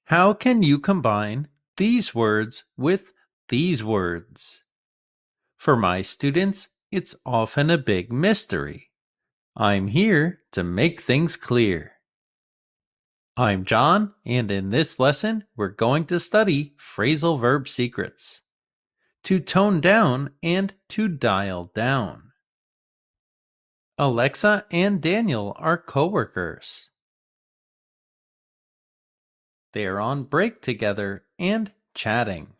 How can you combine these words with these words? For my students, it's often a big mystery. I'm here to make things clear. I'm John, and in this lesson, we're going to study phrasal verb secrets. To tone down and to dial down. Alexa and Daniel are coworkers. They are on break together and chatting.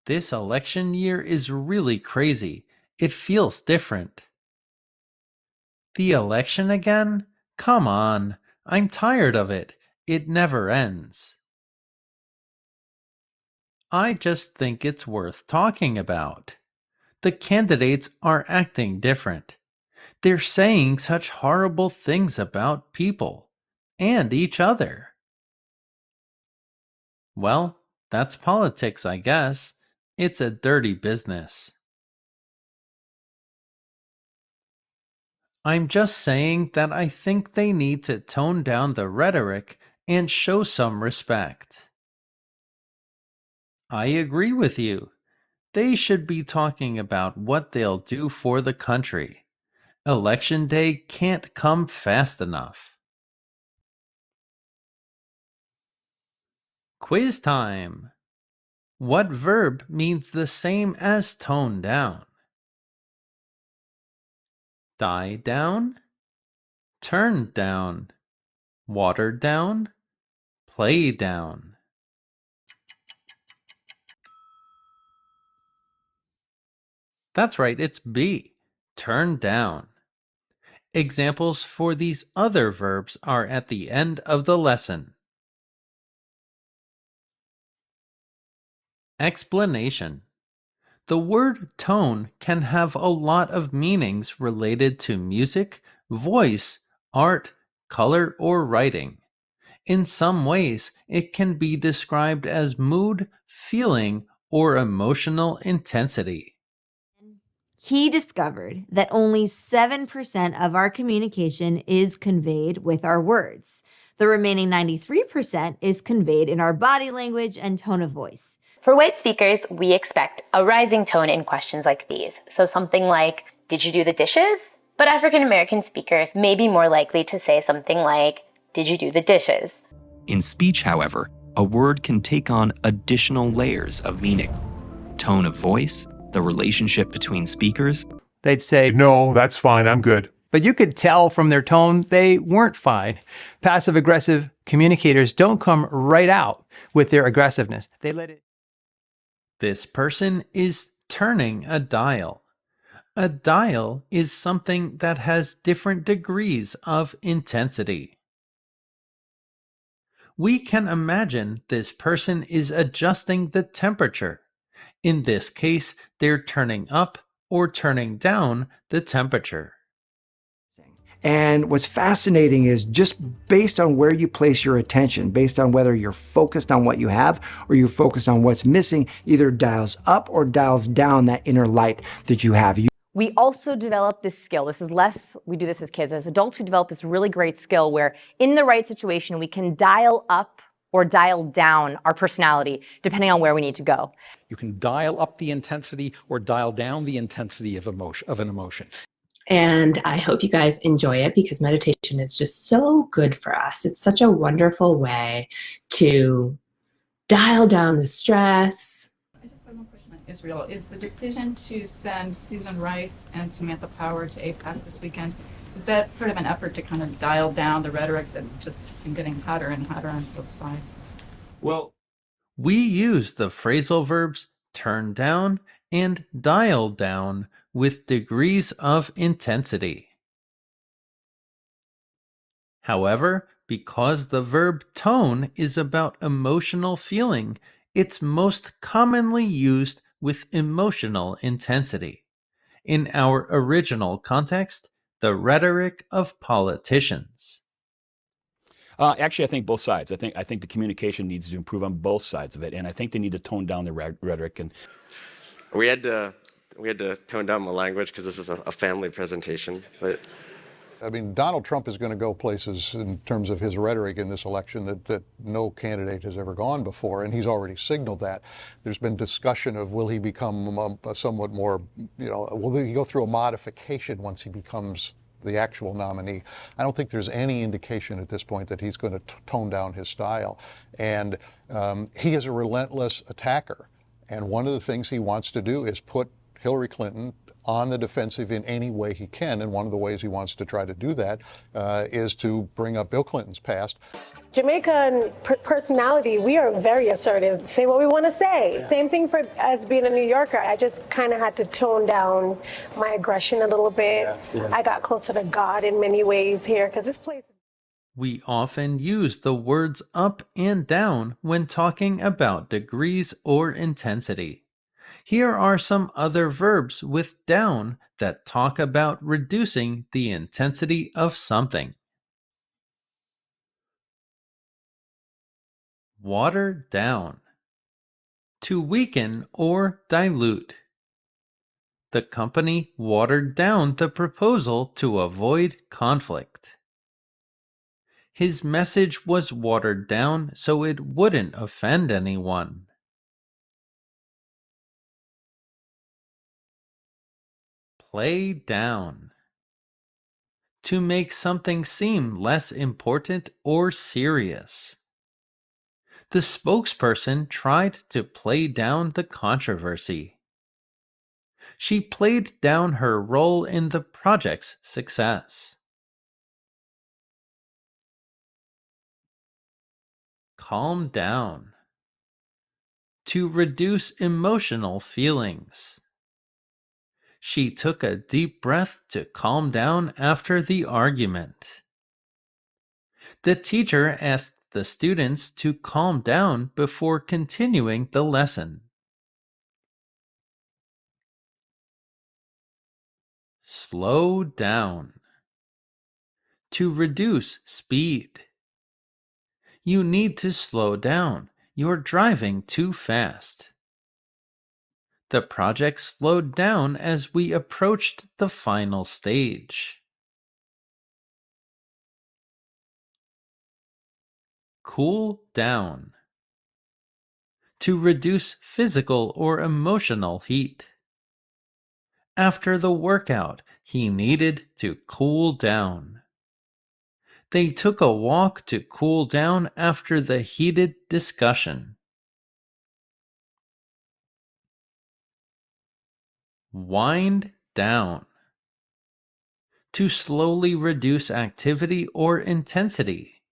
This election year is really crazy. It feels different. The election again? Come on. I'm tired of it. It never ends. I just think it's worth talking about. The candidates are acting different. They're saying such horrible things about people and each other. Well, that's politics, I guess. It's a dirty business. I'm just saying that I think they need to tone down the rhetoric and show some respect. I agree with you. They should be talking about what they'll do for the country. Election day can't come fast enough. Quiz time! What verb means the same as tone down? Die down? Turn down? Water down? Play down? That's right, it's B. Turn down. Examples for these other verbs are at the end of the lesson. Explanation. The word tone can have a lot of meanings related to music, voice, art, color, or writing. In some ways, it can be described as mood, feeling, or emotional intensity. He discovered that only 7% of our communication is conveyed with our words. The remaining 93% is conveyed in our body language and tone of voice. For white speakers, we expect a rising tone in questions like these. So something like, did you do the dishes? But African American speakers may be more likely to say something like, did you do the dishes? In speech, however, a word can take on additional layers of meaning. Tone of voice, the relationship between speakers. They'd say, "No, that's fine, I'm good." but you could tell from their tone they weren't fine. Passive-aggressive communicators don't come right out with their aggressiveness. They let it. This person is turning a dial. A dial is something that has different degrees of intensity. We can imagine this person is adjusting the temperature. In this case, they're turning up or turning down the temperature. And what's fascinating is just based on where you place your attention, based on whether you're focused on what you have or you're focused on what's missing, either dials up or dials down that inner light that you have. We also develop this skill. This is less, we do this as kids. As adults, we develop this really great skill where in the right situation, we can dial up or dial down our personality depending on where we need to go. You can dial up the intensity or dial down the intensity of an emotion. And I hope you guys enjoy it because meditation is just so good for us. It's such a wonderful way to dial down the stress. I just have one question on Israel. Is the decision to send Susan Rice and Samantha Power to APAC this weekend, is that part of an effort to kind of dial down the rhetoric that's just been getting hotter and hotter on both sides? Well, we use the phrasal verbs turn down and dial down with degrees of intensity. However, because the verb tone is about emotional feeling, it's most commonly used with emotional intensity. In our original context, the rhetoric of politicians. Actually, I think both sides. I think the communication needs to improve on both sides of it, and I think they need to tone down the rhetoric. And we had to tone down my language because this is a family presentation. But I mean, Donald Trump is going to go places in terms of his rhetoric in this election that no candidate has ever gone before, and he's already signaled that. There's been discussion of will he become somewhat more, will he go through a modification once he becomes the actual nominee. I don't think there's any indication at this point that he's going to tone down his style. And he is a relentless attacker. And one of the things he wants to do is put Hillary Clinton on the defensive in any way he can. And one of the ways he wants to try to do that is to bring up Bill Clinton's past. Jamaican personality, we are very assertive, say what we want to say. Yeah. Same thing as being a New Yorker. I just kind of had to tone down my aggression a little bit. Yeah. I got closer to God in many ways here because this place. We often use the words up and down when talking about degrees or intensity. Here are some other verbs with down that talk about reducing the intensity of something. Water down. To weaken or dilute. The company watered down the proposal to avoid conflict. His message was watered down so it wouldn't offend anyone. Play down. To make something seem less important or serious. The spokesperson tried to play down the controversy. She played down her role in the project's success. Calm down. To reduce emotional feelings. She took a deep breath to calm down after the argument. The teacher asked the students to calm down before continuing the lesson. Slow down. To reduce speed. You need to slow down. You're driving too fast. The project slowed down as we approached the final stage. Cool down. To reduce physical or emotional heat. After the workout, he needed to cool down. They took a walk to cool down after the heated discussion. Wind down. To slowly reduce activity or intensity.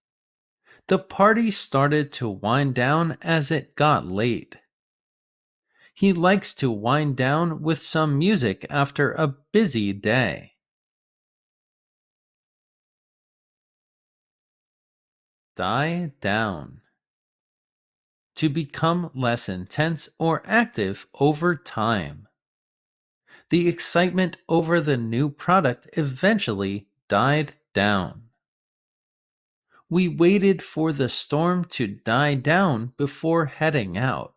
The party started to wind down as it got late. He likes to wind down with some music after a busy day. Die down. To become less intense or active over time. The excitement over the new product eventually died down. We waited for the storm to die down before heading out.